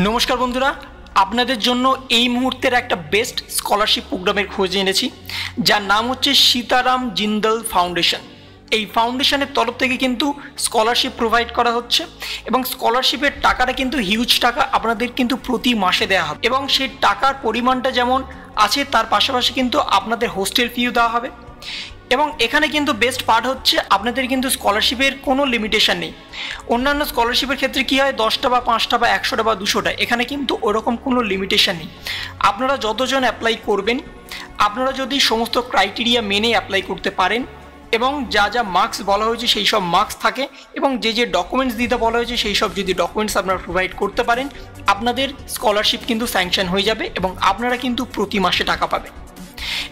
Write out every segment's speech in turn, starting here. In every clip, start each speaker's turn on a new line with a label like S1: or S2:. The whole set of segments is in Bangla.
S1: নমস্কার বন্ধুরা, আপনাদের জন্য এই মুহূর্তের একটা বেস্ট স্কলারশিপ প্রোগ্রামের খোঁজ এনেছি, যার নাম হচ্ছে সীতারাম জিন্দল ফাউন্ডেশন। এই ফাউন্ডেশনের তরফ থেকে কিন্তু স্কলারশিপ প্রোভাইড করা হচ্ছে এবং স্কলারশিপের টাকাটা কিন্তু হিউজ টাকা আপনাদের কিন্তু প্রতি মাসে দেওয়া হবে এবং সেই টাকার পরিমাণটা যেমন আছে তার পাশাপাশি কিন্তু আপনাদের হোস্টেল ফিও দেওয়া হবে। এবং এখানে কিন্তু বেস্ট পার্ট হচ্ছে আপনাদের কিন্তু স্কলারশিপের কোনো লিমিটেশন নেই। অন্যান্য স্কলারশিপের ক্ষেত্রে কী হয় 10টা বা 5টা বা 100টা বা 200টা, এখানে কিন্তু ওরকম কোনো লিমিটেশন নেই। আপনারা যতজন অ্যাপ্লাই করবেন, আপনারা যদি সমস্ত ক্রাইটেরিয়া মেনে অ্যাপ্লাই করতে পারেন এবং যা যা মার্কস বলা হয়েছে সেই সব মার্কস থাকে এবং যে যে ডকুমেন্টস দিতে বলা হয়েছে সেই সব যদি ডকুমেন্টস আপনারা প্রোভাইড করতে পারেন, আপনাদের স্কলারশিপ কিন্তু স্যাংশন হয়ে যাবে এবং আপনারা কিন্তু প্রতি মাসে টাকা পাবেন।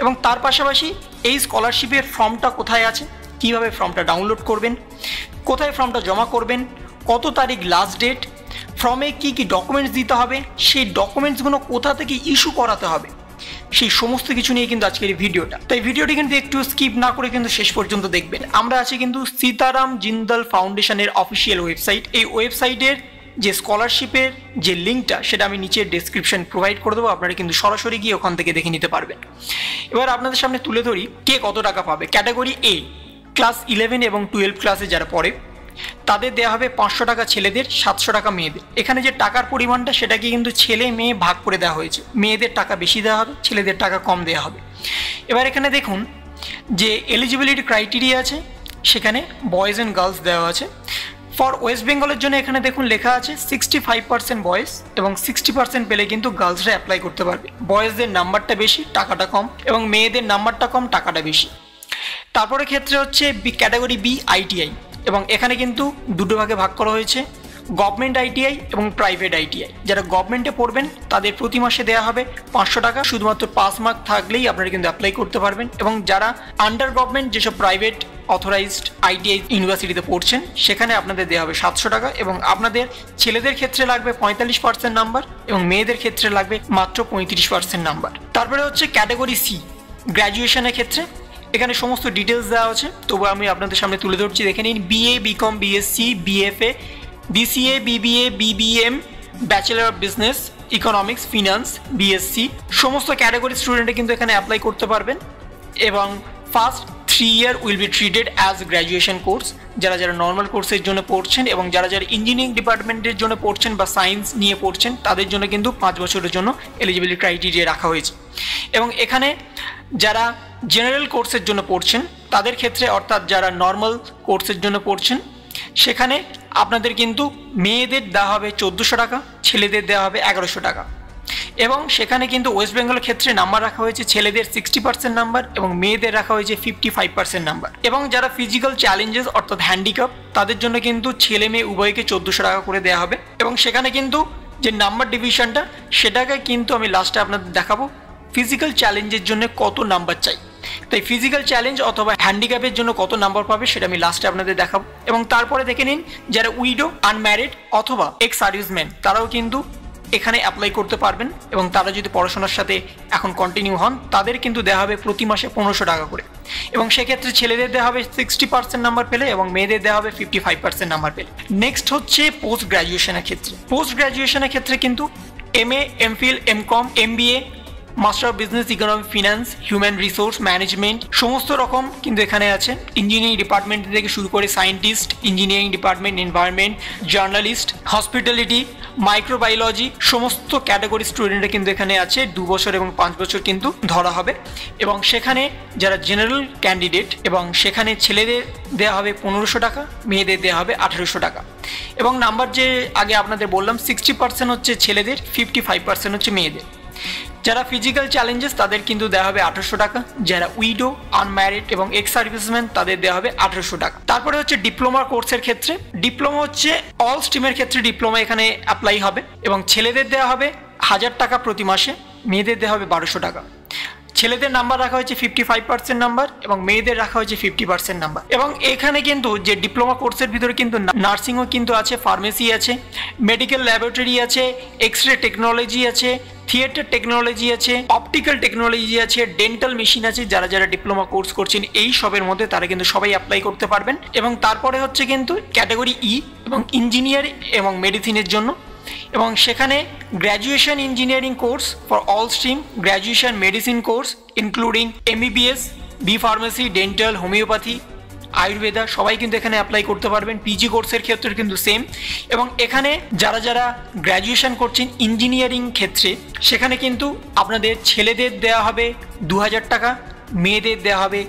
S1: এবং তার পাশাপাশি এই স্কলারশিপের ফর্মটা কোথায় আছে, কিভাবে ফর্মটা ডাউনলোড করবেন, কোথায় ফর্মটা জমা করবেন, কত তারিখ লাস্ট ডেট, ফর্মে কী কী ডকুমেন্টস দিতে হবে, সেই ডকুমেন্টসগুলো কোথা থেকে ইস্যু করাতে হবে, সেই সমস্ত কিছু নিয়ে কিন্তু আজকের এই ভিডিওটা। তাই ভিডিওটি কিন্তু একটু স্কিপ না করে কিন্তু শেষ পর্যন্ত দেখবেন। আমরা আছি কিন্তু সীতারাম জিন্দল ফাউন্ডেশনের অফিসিয়াল ওয়েবসাইট। এই ওয়েবসাইটের যে স্কলারশিপের যে লিঙ্কটা সেটা আমি নিচে ডেসক্রিপশন প্রোভাইড করে দেবো, আপনারা কিন্তু সরাসরি গিয়ে ওখান থেকে দেখে নিতে পারবেন। এবার আপনাদের সামনে তুলে ধরি কে কত টাকা পাবে। ক্যাটাগরি এ, ক্লাস 11 এবং 12 ক্লাসে যারা পড়ে তাদের দেওয়া হবে 500 টাকা ছেলেদের, 700 টাকা মেয়েদের। এখানে যে টাকার পরিমাণটা সেটাকে কিন্তু ছেলে মেয়ে ভাগ করে দেওয়া হয়েছে, মেয়েদের টাকা বেশি দেওয়া হবে, ছেলেদের টাকা কম দেওয়া হবে। এবার এখানে দেখুন যে এলিজিবিলিটি ক্রাইটেরিয়া আছে, সেখানে বয়েজ অ্যান্ড গার্লস দেওয়া আছে। ফর ওয়েস্ট বেঙ্গলের জন্য এখানে দেখুন লেখা আছে 65% বয়েজ এবং 60% পেলে কিন্তু গার্লসরা অ্যাপ্লাই করতে পারবে। বয়েজদের নাম্বারটা বেশি, টাকাটা কম, এবং মেয়েদের নাম্বারটা কম, টাকাটা বেশি। তারপরে ক্ষেত্রে হচ্ছে ক্যাটাগরি বি, আইটিআই, এবং এখানে কিন্তু দুটো ভাগে ভাগ করা হয়েছে, গভর্নমেন্ট আইটিআই এবং প্রাইভেট আইটিআই। যারা গভর্নমেন্টে পড়বেন তাদের প্রতি মাসে দেওয়া হবে 500 টাকা, শুধুমাত্র পাস মার্ক থাকলেই আপনারা কিন্তু অ্যাপ্লাই করতে পারবেন। এবং যারা আন্ডার গভর্নমেন্ট যেসব প্রাইভেট অথরাইজড আইটিআই ইউনিভার্সিটিতে পড়ছেন সেখানে আপনাদের দেওয়া হবে 700 টাকা, এবং আপনাদের ছেলেদের ক্ষেত্রে লাগবে 45% নাম্বার এবং মেয়েদের ক্ষেত্রে লাগবে মাত্র 35% নাম্বার। তারপরে হচ্ছে ক্যাটাগরি সি, গ্র্যাজুয়েশনের ক্ষেত্রে এখানে সমস্ত ডিটেলস দেওয়া আছে, তবু আমি আপনাদের সামনে তুলে ধরছি, দেখে নিন। BA, BCom, BSc, BFA, BCA, BBA, BBM, bachelor of business, economics, finance, BSc, সমস্ত ক্যাটাগরি স্টুডেন্টরা কিন্তু এখানে অ্যাপ্লাই করতে পারবেন। এবং first 3 year will be treated as graduation course. যারা যারা নর্মাল কোর্সের জন্য পড়ছেন এবং যারা যারা ইঞ্জিনিয়ারিং ডিপার্টমেন্টের জন্য পড়ছেন বা সায়েন্স নিয়ে পড়ছেন তাদের জন্য কিন্তু 5 বছরের জন্য এলিজিবিলিটি ক্রাইটেরিয়া রাখা হয়েছে। এবং এখানে যারা জেনারেল কোর্সের জন্য পড়ছেন তাদের ক্ষেত্রে, অর্থাৎ যারা নর্মাল কোর্সের জন্য পড়ছেন, সেখানে আপনাদের কিন্তু মেয়েদের দেওয়া হবে 1400 টাকা, ছেলেদের দেওয়া হবে 1100 টাকা। এবং সেখানে কিন্তু ওয়েস্ট বেঙ্গলের ক্ষেত্রে নাম্বার রাখা হয়েছে ছেলেদের 60% নাম্বার এবং মেয়েদের রাখা হয়েছে 55% নাম্বার। এবং যারা ফিজিক্যাল চ্যালেঞ্জেস অর্থাৎ হ্যান্ডিক্যাপ তাদের জন্য কিন্তু ছেলে মেয়ে উভয়কে 1400 টাকা করে দেওয়া হবে। এবং সেখানে কিন্তু যে নাম্বার ডিভিশনটা সেটাকে কিন্তু আমি লাস্টে আপনাদের দেখাবো ফিজিক্যাল চ্যালেঞ্জের জন্য কত নাম্বার চাই। তাই ফিজিক্যাল চ্যালেঞ্জ অথবা হ্যান্ডিক্যাপের জন্য কত নাম্বার পাবে সেটা আমি লাস্টে আপনাদের দেখাবো। এবং তারপরে দেখে নিন যারা উইডো, আনম্যারিড অথবা এক্স সার্ভিসম্যান তারাও কিন্তু এখানে অ্যাপ্লাই করতে পারবেন। এবং তারা যদি পড়াশোনার সাথে এখন কন্টিনিউ হন তাদের কিন্তু দেওয়া হবে প্রতি মাসে 1500 টাকা করে। এবং সেক্ষেত্রে ছেলেদের দেওয়া হবে 60% নাম্বার পেলে এবং মেয়েদের দেওয়া হবে 55% নাম্বার পেলে। নেক্সট হচ্ছে পোস্ট গ্র্যাজুয়েশনের ক্ষেত্রে। পোস্ট গ্র্যাজুয়েশনের ক্ষেত্রে কিন্তু MA, MPhil, MCom, MBA, master of business, economic, finance, human resource management সমস্ত রকম কিন্তু এখানে আছে। ইঞ্জিনিয়ারিং ডিপার্টমেন্ট থেকে শুরু করে scientist, engineering department, environment, journalist, hospitality, microbiology সমস্ত ক্যাটাগরি স্টুডেন্টরা কিন্তু এখানে আছে। 2 বছর এবং 5 বছর কিন্তু ধরা হবে। এবং সেখানে যারা জেনারেল ক্যান্ডিডেট এবং সেখানে ছেলেদের দেওয়া হবে 1500 টাকা, মেয়েদের দেওয়া হবে 1800 টাকা। এবং নাম্বার যে আগে আপনাদের বললাম 60% হচ্ছে ছেলেদের, 55% হচ্ছে মেয়েদের। যারা ফিজিক্যাল চ্যালেঞ্জেস তাদের কিন্তু দেওয়া হবে 1800 টাকা, যারা উইডো, আনম্যারিড এবং এক্স সার্ভিসম্যান তাদের দেওয়া হবে 1800 টাকা। তারপরে হচ্ছে ডিপ্লোমা কোর্সের ক্ষেত্রে, ডিপ্লোমা হচ্ছে অল স্ট্রিমের ক্ষেত্রে ডিপ্লোমা এখানে অ্যাপ্লাই হবে এবং ছেলেদের দেওয়া হবে 1000 টাকা প্রতি মাসে, মেয়েদের দেওয়া হবে 1200 টাকা। ছেলেদের নাম্বার রাখা হয়েছে 55% নাম্বার এবং মেয়েদের রাখা হয়েছে 50% নাম্বার। এবং এখানে কিন্তু যে ডিপ্লোমা কোর্সের ভিতরে কিন্তু নার্সিংও কিন্তু আছে, ফার্মেসি আছে, মেডিকেল ল্যাবরেটরি আছে, এক্স রে টেকনোলজি আছে, থিয়েটার টেকনোলজি আছে, অপটিক্যাল টেকনোলজি আছে, ডেন্টাল মেশিন আছে। যারা যারা ডিপ্লোমা কোর্স করছেন এই সবের মধ্যে তারা কিন্তু সবাই অ্যাপ্লাই করতে পারবেন। এবং তারপরে হচ্ছে কিন্তু ক্যাটাগরি ই এবং ইঞ্জিনিয়ার এবং মেডিসিনের জন্য এবং সেখানে graduation engineering course for all stream, graduation medicine course including MBBS, B pharmacy, dental, homeopathy, Ayurveda সবাই কিন্তু এখানে অ্যাপ্লাই করতে পারবেন। পিজি কোর্সের ক্ষেত্রে কিন্তু সেম। এবং এখানে যারা যারা গ্র্যাজুয়েশন করছেন ইঞ্জিনিয়ারিং ক্ষেত্রে, সেখানে কিন্তু আপনাদের ছেলেদের দেওয়া হবে 2000 টাকা, মেয়েদের দেওয়া হবে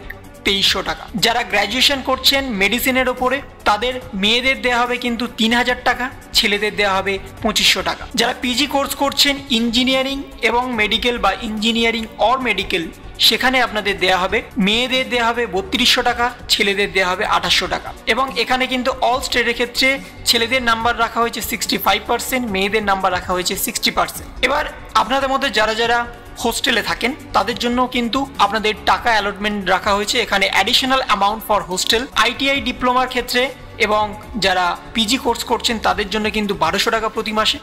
S1: 2300 টাকা। যারা গ্র্যাজুয়েশন করছেন মেডিসিনের ওপরে, তাদের মেয়েদের দেওয়া হবে কিন্তু 3000 টাকা, ছেলেদের দেওয়া হবে 2500 টাকা। যারা পিজি কোর্স করছেন ইঞ্জিনিয়ারিং এবং মেডিকেল বা ইঞ্জিনিয়ারিং অর মেডিকেল, সেখানে আপনাদের দেওয়া হবে, মেয়েদের দেওয়া হবে 3200 টাকা, ছেলেদের দেওয়া হবে 2800 টাকা। এবং এখানে কিন্তু অল স্টেটের ক্ষেত্রে ছেলেদের নাম্বার রাখা হয়েছে 65%, মেয়েদের নাম্বার রাখা হয়েছে 60%। এবার আপনাদের মধ্যে যারা যারা হোস্টেলে থাকেন তাদের জন্য কিন্তু আপনাদের টাকা অ্যালটমেন্ট রাখা হয়েছে এখানে, additional amount for hostel. ITI ডিপ্লোমার ক্ষেত্রে এবং যারা পিজি কোর্স করছেন তাদের জন্য কিন্তু 1200 টাকা প্রতি মাসে,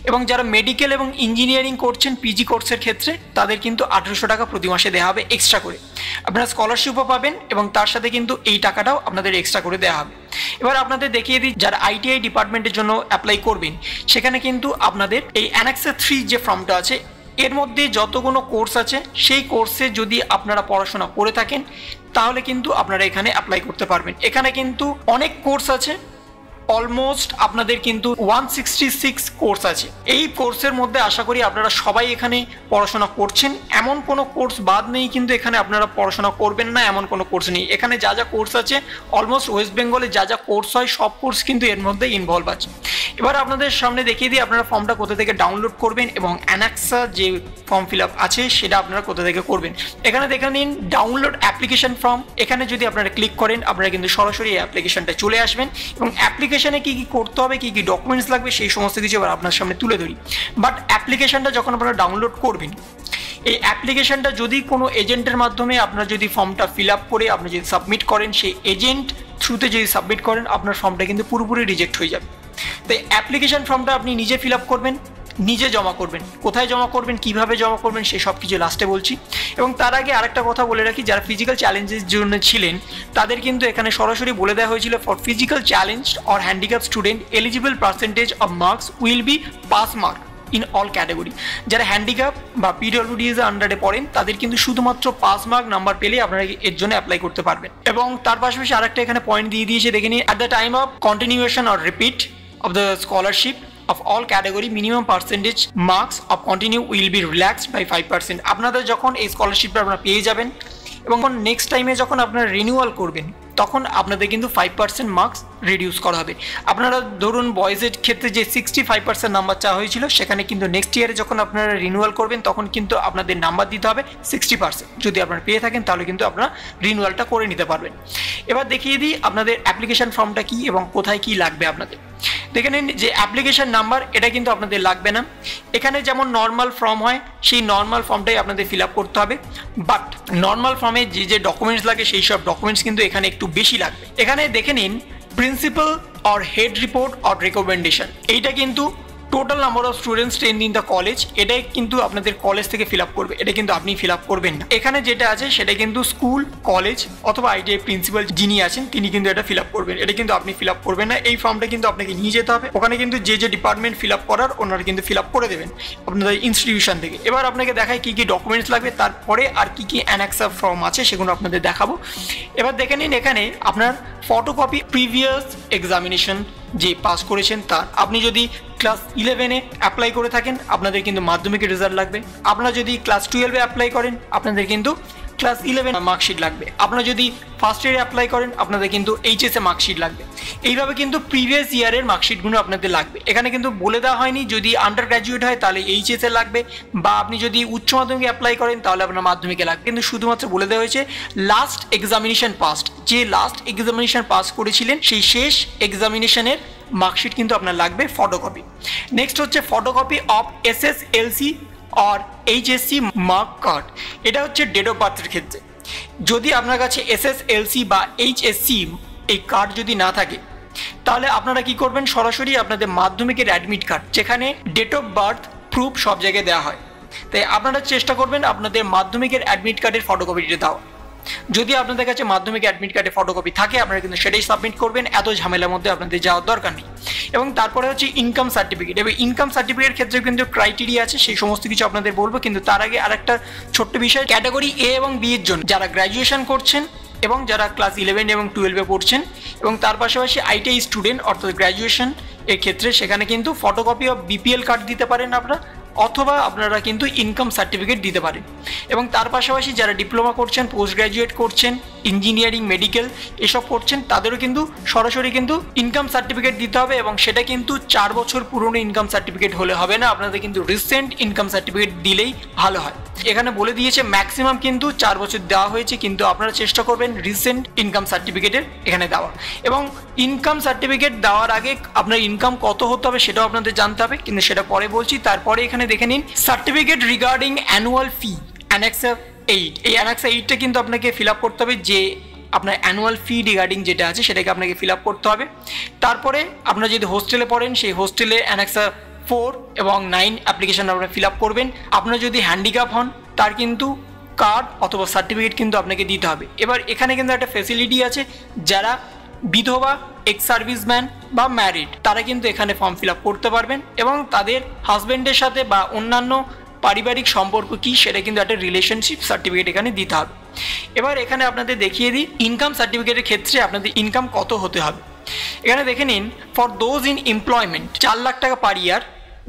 S1: এবং যারা মেডিকেল এবং ইঞ্জিনিয়ারিং করছেন পিজি কোর্সের ক্ষেত্রে তাদের কিন্তু 1800 টাকা প্রতি মাসে দেওয়া হবে এক্সট্রা করে। আপনারা স্কলারশিপও পাবেন এবং তার সাথে কিন্তু এই টাকাটাও আপনাদের এক্সট্রা করে দেওয়া হবে। এবার আপনাদের দেখিয়ে দিই, যারা ITI ডিপার্টমেন্টের জন্য অ্যাপ্লাই করবেন সেখানে কিন্তু আপনাদের এই অ্যানেক্সার 3 যে ফর্মটা আছে, এর মধ্যে যতগুলো কোর্স আছে সেই কোর্সে যদি আপনারা পড়াশোনা করে থাকেন তাহলে কিন্তু আপনারা এখানে অ্যাপ্লাই করতে পারবেন। এখানে কিন্তু অনেক কোর্স আছে, অলমোস্ট আপনাদের কিন্তু 166 কোর্স আছে। এই কোর্সের মধ্যে আশা করি আপনারা সবাই এখানে পড়াশোনা করছেন, এমন কোনো কোর্স বাদ নেই কিন্তু এখানে আপনারা পড়াশোনা করবেন না এমন কোনো কোর্স নেই। এখানে যা যা কোর্স আছে অলমোস্ট ওয়েস্ট বেঙ্গলে যা যা কোর্স হয় সব কোর্স কিন্তু এর মধ্যে ইনভলভ আছে। এবার আপনাদের সামনে দেখিয়ে দিই আপনারা ফর্মটা কোথা থেকে ডাউনলোড করবেন এবং অ্যানেক্সা যে ফর্ম ফিল আপ আছে সেটা আপনারা কোথা থেকে করবেন। এখানে দেখে নিন ডাউনলোড অ্যাপ্লিকেশন ফর্ম, এখানে যদি আপনারা ক্লিক করেন আপনারা কিন্তু সরাসরি এই অ্যাপ্লিকেশনটা চলে আসবেন এবং অ্যাপ্লিকেশনে কী কী করতে হবে, কী কী ডকুমেন্টস লাগবে সেই সমস্ত কিছু এবার আপনার সামনে তুলে ধরি। বাট অ্যাপ্লিকেশনটা যখন আপনারা ডাউনলোড করবেন, এই অ্যাপ্লিকেশনটা যদি কোনো এজেন্টের মাধ্যমে আপনারা যদি ফর্মটা ফিল আপ করে আপনি যদি সাবমিট করেন, সেই এজেন্ট থ্রুতে যদি সাবমিট করেন আপনার ফর্মটা কিন্তু পুরোপুরি রিজেক্ট হয়ে যাবে। তাই অ্যাপ্লিকেশন ফর্মটা আপনি নিজে ফিল আপ করবেন, নিজে জমা করবেন। কোথায় জমা করবেন, কিভাবে জমা করবেন সেই সব কিছু লাস্টে বলছি। এবং তার আগে আরেকটা কথা বলে রাখি, যারা ফিজিক্যাল চ্যালেঞ্জের জন্য ছিলেন তাদের কিন্তু এখানে সরাসরি বলে দেওয়া হয়েছিল for physical challenge or handicap student eligible percentage of marks will be pass mark in all category. যারা হ্যান্ডিক্যাপ বা PWDs এর আন্ডারে পড়েন তাদের কিন্তু শুধুমাত্র পাস মার্ক নাম্বার পেলে আপনারা এর জন্য অ্যাপ্লাই করতে পারবেন। এবং তার পাশাপাশি আরেকটা এখানে পয়েন্ট দিয়ে দিয়েছে, দেখে নিন, at the time of continuation or repeat of the scholarship of all category minimum percentage marks of continue will be relaxed by 5%। আপনাদের যখন এই স্কলারশিপটা আপনারা পেয়ে যাবেন এবং নেক্সট টাইমে যখন আপনারা রিনিউয়াল করবেন তখন আপনাদের কিন্তু 5% মার্কস রিডিউস করা হবে। আপনারা ধরুন বয়েজের ক্ষেত্রে যে 65% নাম্বার চাওয়া হয়েছিল সেখানে কিন্তু নেক্সট ইয়ারে যখন আপনারা রিনিউয়াল করবেন তখন কিন্তু আপনাদের নাম্বার দিতে হবে 60%। যদি আপনারা পেয়ে থাকেন তাহলে কিন্তু আপনারা রিনিউয়ালটা করে নিতে পারবেন। এবার দেখিয়ে দিই আপনাদের অ্যাপ্লিকেশন ফর্মটা কী এবং কোথায় কী লাগবে আপনাদের। দেখে নিন যে অ্যাপ্লিকেশন নাম্বার, এটা কিন্তু আপনাদের লাগবে না। এখানে যেমন নর্মাল ফর্ম হয় সেই নর্মাল ফর্মটাই আপনাদের ফিল আপ করতে হবে, বাট নর্মাল ফর্মে যে যে ডকুমেন্টস লাগে সেই সব ডকুমেন্টস কিন্তু এখানে একটু বেশি লাগবে। এখানে দেখে নিন principal or head report or recommendation, এইটা কিন্তু total number of students trend in the college, এটাই কিন্তু আপনাদের কলেজ থেকে ফিল আপ করবে, এটা কিন্তু আপনি ফিল আপ করবেন না। এখানে যেটা আছে সেটা কিন্তু স্কুল, কলেজ অথবা ITI প্রিন্সিপাল যিনি আছেন তিনি কিন্তু এটা ফিল আপ করবেন, এটা কিন্তু আপনি ফিল আপ করবেন না। এই ফর্মটা কিন্তু আপনাকে নিয়ে যেতে হবে, ওখানে কিন্তু যে যে ডিপার্টমেন্ট ফিল আপ করার ওনারা কিন্তু ফিল আপ করে দেবেন আপনাদের ইনস্টিটিউশন থেকে। এবার আপনাকে দেখায় কী কী ডকুমেন্টস লাগবে, তারপরে আর কী কী অ্যানেক্সা ফর্ম আছে সেগুলো আপনাদের দেখাবো। এবার দেখে নিন এখানে আপনার ফটোকপি প্রিভিয়াস এক্সামিনেশন যে পাস করেছেন তার, আপনি যদি ক্লাস 11-এ অ্যাপ্লাই করে থাকেন আপনাদের কিন্তু মাধ্যমিকের রেজাল্ট লাগবে। আপনারা যদি ক্লাস 12-এ অ্যাপ্লাই করেন আপনাদের কিন্তু ক্লাস 11 মার্কশিট লাগবে। আপনারা যদি ফার্স্ট ইয়ারে অ্যাপ্লাই করেন আপনাদের কিন্তু HSE মার্কশিট লাগবে। এইভাবে কিন্তু প্রিভিয়াস ইয়ারের মার্কশিটগুলো আপনাদের লাগবে। এখানে কিন্তু বলে দেওয়া হয়নি যদি আন্ডার গ্র্যাজুয়েট হয় তাহলে HSE লাগবে, বা আপনি যদি উচ্চ মাধ্যমিকে অ্যাপ্লাই করেন তাহলে আপনার মাধ্যমিকে লাগবে, কিন্তু শুধুমাত্র বলে দেওয়া হয়েছে লাস্ট এক্সামিনেশন পাস্ট, যে লাস্ট এক্সামিনেশন পাস করেছিলেন সেই শেষ এক্সামিনেশনের মার্কশিট কিন্তু আপনার লাগবে ফটোকপি। নেক্সট হচ্ছে photocopy of SSLC or HSC mark card, এটা হচ্ছে ডেট অফ বার্থের ক্ষেত্রে। যদি আপনার কাছে SSLC বা HSC এই কার্ড যদি না থাকে তাহলে আপনারা কি করবেন, সরাসরি আপনাদের মাধ্যমিকের অ্যাডমিট কার্ড যেখানে ডেট অফ বার্থ প্রুফ সব জায়গায় দেওয়া হয়, তাই আপনারা চেষ্টা করবেন আপনাদের মাধ্যমিকের অ্যাডমিট কার্ডের ফটোকপিটা দেওয়া। যদি আপনাদের কাছে মাধ্যমিক অ্যাডমিট কার্ডে ফটোকপি থাকে আপনারা কিন্তু সেটাই সাবমিট করবেন, এত ঝামেলার মধ্যে আপনাদের যাওয়ার দরকার নেই। এবং তারপরে হচ্ছে ইনকাম সার্টিফিকেট। এবং ইনকাম সার্টিফিকেটের ক্ষেত্রে কিন্তু ক্রাইটেরিয়া আছে, সেই সমস্ত কিছু আপনাদের বলবো, কিন্তু তার আগে আরেকটা ছোট্ট বিষয়, ক্যাটাগরি এ এবং বি এর জন্য যারা গ্র্যাজুয়েশন করছেন এবং যারা ক্লাস 11 এবং 12-এ পড়ছেন এবং তার পাশাপাশি আইটিআই স্টুডেন্ট অর্থাৎ গ্র্যাজুয়েশন এর ক্ষেত্রে সেখানে কিন্তু ফটোকপি অফ বিপিএল কার্ড দিতে পারেন আপনারা, অথবা আপনারা কিন্তু ইনকাম সার্টিফিকেট দিতে পারেন। এবং তার পাশাপাশি যারা ডিপ্লোমা করছেন, পোস্ট গ্র্যাজুয়েট করছেন, ইঞ্জিনিয়ারিং, মেডিকেল এসব করছেন, তাদেরও কিন্তু সরাসরি কিন্তু ইনকাম সার্টিফিকেট দিতে হবে। এবং সেটা কিন্তু 4 বছর পুরনো ইনকাম সার্টিফিকেট হলে হবে না, আপনাদের কিন্তু রিসেন্ট ইনকাম সার্টিফিকেট দিলেই ভালো হয়। এখানে বলে দিয়েছে ম্যাক্সিমাম কিন্তু 4 বছর দেওয়া হয়েছে, কিন্তু আপনারা চেষ্টা করবেন রিসেন্ট ইনকাম সার্টিফিকেটের এখানে দেওয়া। এবং ইনকাম সার্টিফিকেট দেওয়ার আগে আপনার ইনকাম কত হতে হবে সেটাও আপনাদের জানতে হবে, কিন্তু সেটা পরে বলছি। তারপরে এখানে দেখে নিন সার্টিফিকেট রিগার্ডিং অ্যানুয়াল ফি অ্যানেক্সার 8। এই অ্যানেক্সার 8টা কিন্তু আপনাকে ফিল আপ করতে হবে, যে আপনার অ্যানুয়াল ফি রিগার্ডিং যেটা আছে সেটাকে আপনাকে ফিল আপ করতে হবে। তারপরে আপনারা যদি হোস্টেলে পড়েন সেই হোস্টেলে অ্যানেক্সার 4 এবং 9 অ্যাপ্লিকেশন আপনারা ফিল আপ করবেন। আপনারা যদি হ্যান্ডিক্যাপ হন তার কিন্তু কার্ড অথবা সার্টিফিকেট কিন্তু আপনাকে দিতে হবে। এবার এখানে কিন্তু একটা ফ্যাসিলিটি আছে, যারা বিধবা, এক্স সার্ভিসম্যান বা ম্যারিড তারা কিন্তু এখানে ফর্ম ফিল আপ করতে পারবেন এবং তাদের হাজব্যান্ডের সাথে বা অন্যান্য পারিবারিক সম্পর্ক কী সেটা কিন্তু একটা রিলেশনশিপ সার্টিফিকেট এখানে দিতে হবে। এবার এখানে আপনাদের দেখিয়ে দিই ইনকাম সার্টিফিকেটের ক্ষেত্রে আপনাদের ইনকাম কত হতে হবে। এখানে দেখে নিন for those in employment 4 lakh টাকা পার ইয়ার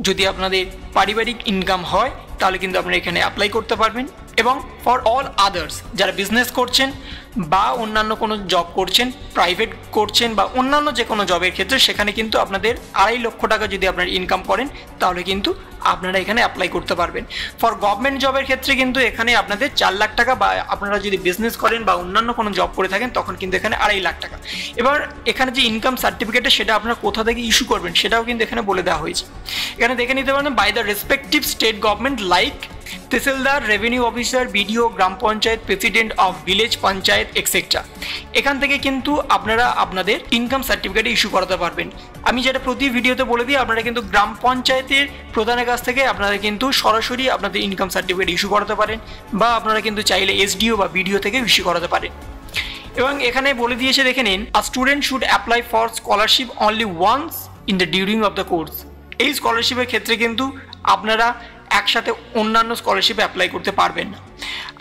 S1: যদি আপনাদের পারিবারিক ইনকাম হয় তাহলে কিন্তু আপনারা এখানে অ্যাপ্লাই করতে পারবেন। এবং ফর অল আদার্স যারা বিজনেস করছেন বা অন্যান্য কোনো জব করছেন, প্রাইভেট করছেন বা অন্যান্য যে কোনো জবের ক্ষেত্রে সেখানে কিন্তু আপনাদের 2.5 লক্ষ টাকা যদি আপনারা ইনকাম করেন তাহলে কিন্তু আপনারা এখানে অ্যাপ্লাই করতে পারবেন। ফর গভর্নমেন্ট জবের ক্ষেত্রে কিন্তু এখানে আপনাদের 4 লাখ টাকা, বা আপনারা যদি বিজনেস করেন বা অন্যান্য কোনো জব করে থাকেন তখন কিন্তু এখানে 2.5 লাখ টাকা। এবার এখানে যে ইনকাম সার্টিফিকেটটা সেটা আপনারা কোথা থেকে ইস্যু করবেন সেটাও কিন্তু এখানে বলে দেওয়া হয়েছে। এখানে দেখে নিতে পারেন by the respective state government like tehsildar, revenue officer, BDO, gram panchayat, president of village panchayat etcetera. এখান থেকে কিন্তু আপনারা আপনাদের ইনকাম সার্টিফিকেট ইস্যু করাতে পারবেন। আমি যেটা প্রতি ভিডিওতে বলে দিই, আপনারা কিন্তু গ্রাম পঞ্চায়েতের প্রধানের কাছ থেকে আপনারা কিন্তু সরাসরি আপনাদের ইনকাম সার্টিফিকেট ইস্যু করাতে পারেন, বা আপনারা কিন্তু চাইলে এসডিও বা বিডিও থেকে ইস্যু করাতে পারেন। এবং এখানে বলে দিয়েছে দেখে নিন a student should apply for scholarship only once in the during of the course. এই স্কলারশিপের ক্ষেত্রে কিন্তু আপনারা একসাথে অন্যান্য স্কলারশিপে অ্যাপ্লাই করতে পারবেন না।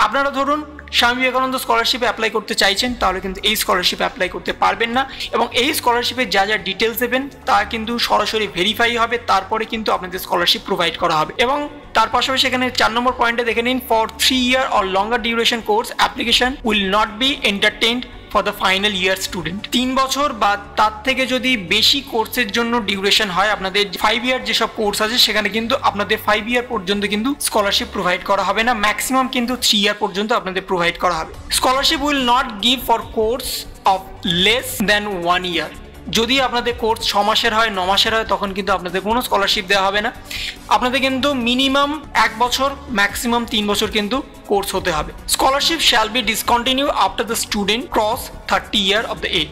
S1: আপনারা ধরুন স্বামী বিবেকানন্দ স্কলারশিপে অ্যাপ্লাই করতে চাইছেন তাহলে কিন্তু এই স্কলারশিপে অ্যাপ্লাই করতে পারবেন না। এবং এই স্কলারশিপে যা যা ডিটেলস দেবেন তা কিন্তু সরাসরি ভেরিফাই হবে, তারপরে কিন্তু আপনাদের স্কলারশিপ প্রোভাইড করা হবে। এবং তার পাশাপাশি এখানে 4 নম্বর পয়েন্টে দেখে নিন for 3 year or longer duration course application will not be entertained for the final year student. 3 বছর বা তার থেকে যদি বেশি কোর্সের জন্য ডিউরেশন হয়, আপনাদের 5 ইয়ার যেসব কোর্স আছে সেখানে কিন্তু আপনাদের 5 ইয়ার পর্যন্ত কিন্তু স্কলারশিপ প্রোভাইড করা হবে না, ম্যাক্সিমাম কিন্তু 3 ইয়ার পর্যন্ত আপনাদের প্রোভাইড করা হবে। Scholarship will not give for course of less than 1 ইয়ার। যদি আপনাদের কোর্স 6 মাসের হয়, 9 মাসের হয়, তখন কিন্তু আপনাদের কোনো স্কলারশিপ দেওয়া হবে না। আপনাদের কিন্তু মিনিমাম 1 বছর, ম্যাক্সিমাম 3 বছর কিন্তু কোর্স হতে হবে। Scholarship shall be discontinue after the student cross 30 year of the age.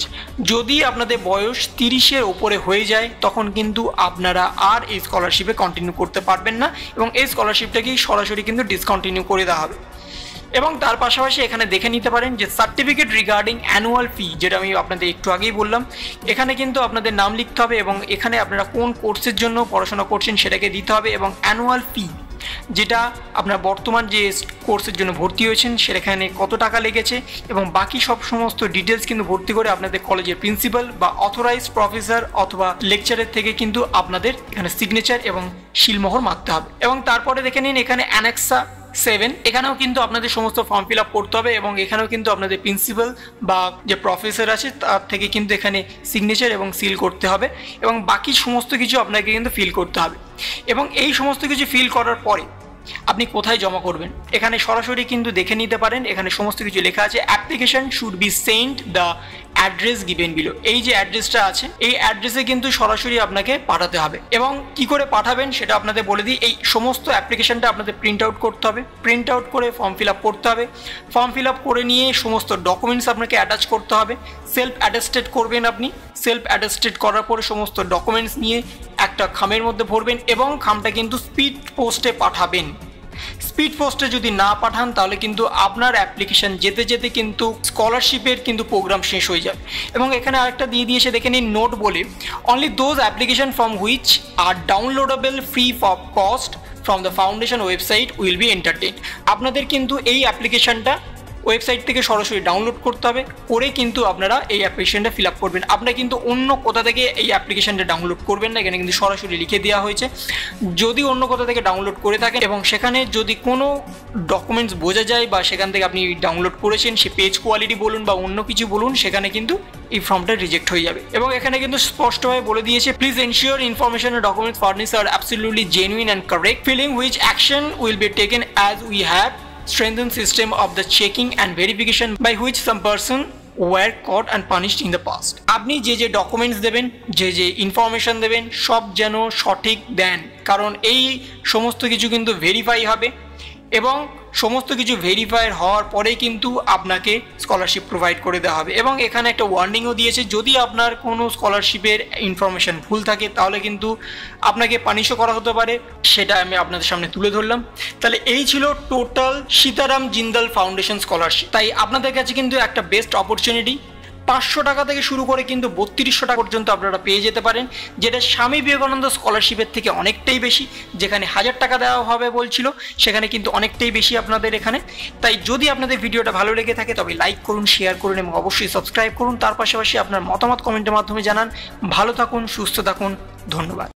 S1: যদি আপনাদের বয়স 30-এর ওপরে হয়ে যায় তখন কিন্তু আপনারা আর এই স্কলারশিপে কন্টিনিউ করতে পারবেন না, এবং এই স্কলারশিপটাকেই সরাসরি কিন্তু ডিসকন্টিনিউ করে দেওয়া হবে। এবং তার পাশাপাশি এখানে দেখে নিতে পারেন যে সার্টিফিকেট রিগার্ডিং অ্যানুয়াল ফি, যেটা আমি আপনাদের একটু আগেই বললাম, এখানে কিন্তু আপনাদের নাম লিখতে হবে এবং এখানে আপনারা কোন কোর্সের জন্য পড়াশোনা করছেন সেটাকে দিতে হবে, এবং অ্যানুয়াল ফি যেটা আপনার বর্তমান যে কোর্সের জন্য ভর্তি হয়েছেন সেখানে কত টাকা লেগেছে এবং বাকি সমস্ত ডিটেলস কিন্তু ভর্তি করে আপনাদের কলেজের প্রিন্সিপাল বা অথরাইজড প্রফেসর অথবা লেকচারের থেকে কিন্তু আপনাদের এখানে সিগনেচার এবং সিলমোহর মারতে হবে। এবং তারপরে দেখে নিন এখানে অ্যানেক্সা 7, এখানেও কিন্তু আপনাদের সমস্ত ফর্ম ফিল আপ করতে হবে এবং এখানেও কিন্তু আপনাদের প্রিন্সিপাল বা যে প্রফেসর আছে তার থেকে কিন্তু এখানে সিগনেচার এবং সিল করতে হবে, এবং বাকি সমস্ত কিছু আপনাকে কিন্তু ফিল করতে হবে। এবং এই সমস্ত কিছু ফিল করার পরে আপনি কোথায় জমা করবেন এখানে সরাসরি কিন্তু দেখে নিতে পারেন। এখানে সমস্ত কিছু লেখা আছে, application should be sent the address given below. এই যে অ্যাড্রেসটা আছে এই অ্যাড্রেসে কিন্তু সরাসরি আপনাকে পাঠাতে হবে। এবং কি করে পাঠাবেন সেটা আপনাদের বলে দিই। এই সমস্ত অ্যাপ্লিকেশনটা আপনাদের প্রিন্ট আউট করতে হবে, প্রিন্ট আউট করে ফর্ম ফিল আপ করতে হবে, ফর্ম ফিল আপ করে নিয়ে সমস্ত ডকুমেন্টস আপনাকে অ্যাটাচ করতে হবে, সেলফ অ্যাটেস্টেড করবেন আপনি, সেলফ অ্যাটেস্টেড করার পরে সমস্ত ডকুমেন্টস নিয়ে একটা খামের মধ্যে ভরবেন এবং খামটা কিন্তু স্পিড পোস্টে পাঠাবেন। স্পিড পোস্টে যদি না পাঠান তাহলে কিন্তু আপনার অ্যাপ্লিকেশন যেতে যেতে কিন্তু স্কলারশিপের কিন্তু প্রোগ্রাম শেষ হয়ে যাবে। এবং এখানে আরেকটা দিয়ে দিয়েছে দেখে নিন নোট বলে, only those application from which are downloadable free for cost from the foundation website will be entertained. আপনাদের কিন্তু এই অ্যাপ্লিকেশনটা ওয়েবসাইট থেকে সরাসরি ডাউনলোড করতে হবে, করে কিন্তু আপনারা এই অ্যাপ্লিকেশনটা ফিল আপ করবেন। আপনারা কিন্তু অন্য কোথা থেকে এই অ্যাপ্লিকেশনটা ডাউনলোড করবেন না, এখানে কিন্তু সরাসরি লিখে দেওয়া হয়েছে। যদি অন্য কোথা থেকে ডাউনলোড করে থাকেন এবং সেখানে যদি কোনো ডকুমেন্টস বোঝা যায় বা সেখান থেকে আপনি ডাউনলোড করেছেন, সে পেজ কোয়ালিটি বলুন বা অন্য কিছু বলুন, সেখানে কিন্তু এই ফর্মটা রিজেক্ট হয়ে যাবে। এবং এখানে কিন্তু স্পষ্টভাবে বলে দিয়েছে, please ensure information and documents furnished are absolutely genuine and correct, failing which action will be taken as we have strengthened system of the checking and verification by which some person were caught and punished in the past. আপনি যে ডকুমেন্টস দেবেন, যে ইনফরমেশন দেবেন, সব যেন সঠিক দেন, কারণ এই সমস্ত কিছু কিন্তু ভেরিফাই হবে এবং সমস্ত কিছু ভেরিফাই হওয়ার পরেই কিন্তু আপনাকে স্কলারশিপ প্রোভাইড করে দেওয়া হবে। এবং এখানে একটা ওয়ার্নিংও দিয়েছে, যদি আপনার কোনো স্কলারশিপের ইনফরমেশন ভুল থাকে তাহলে কিন্তু আপনাকে পানিশও করা হতে পারে, সেটা আমি আপনাদের সামনে তুলে ধরলাম। তাহলে এই ছিল total Sitaram Jindal foundation scholarship. তাই আপনাদের কাছে কিন্তু একটা বেস্ট অপরচুনিটি, 500 টাকা থেকে শুরু করে কিন্তু 3200 টাকা পর্যন্ত আপনারা পেয়ে যেতে পারেন, যেটা স্বামী বিবেকানন্দ স্কলারশিপের থেকে অনেকটাই বেশি। যেখানে 1000 টাকা দেওয়া হবে বলছিল, সেখানে কিন্তু অনেকটাই বেশি আপনাদের এখানে। তাই যদি আপনাদের ভিডিওটা ভালো লেগে থাকে তবে লাইক করুন, শেয়ার করুন এবং অবশ্যই সাবস্ক্রাইব করুন। তার পাশাপাশি আপনার মতামত কমেন্টের মাধ্যমে জানান। ভালো থাকুন, সুস্থ থাকুন, ধন্যবাদ।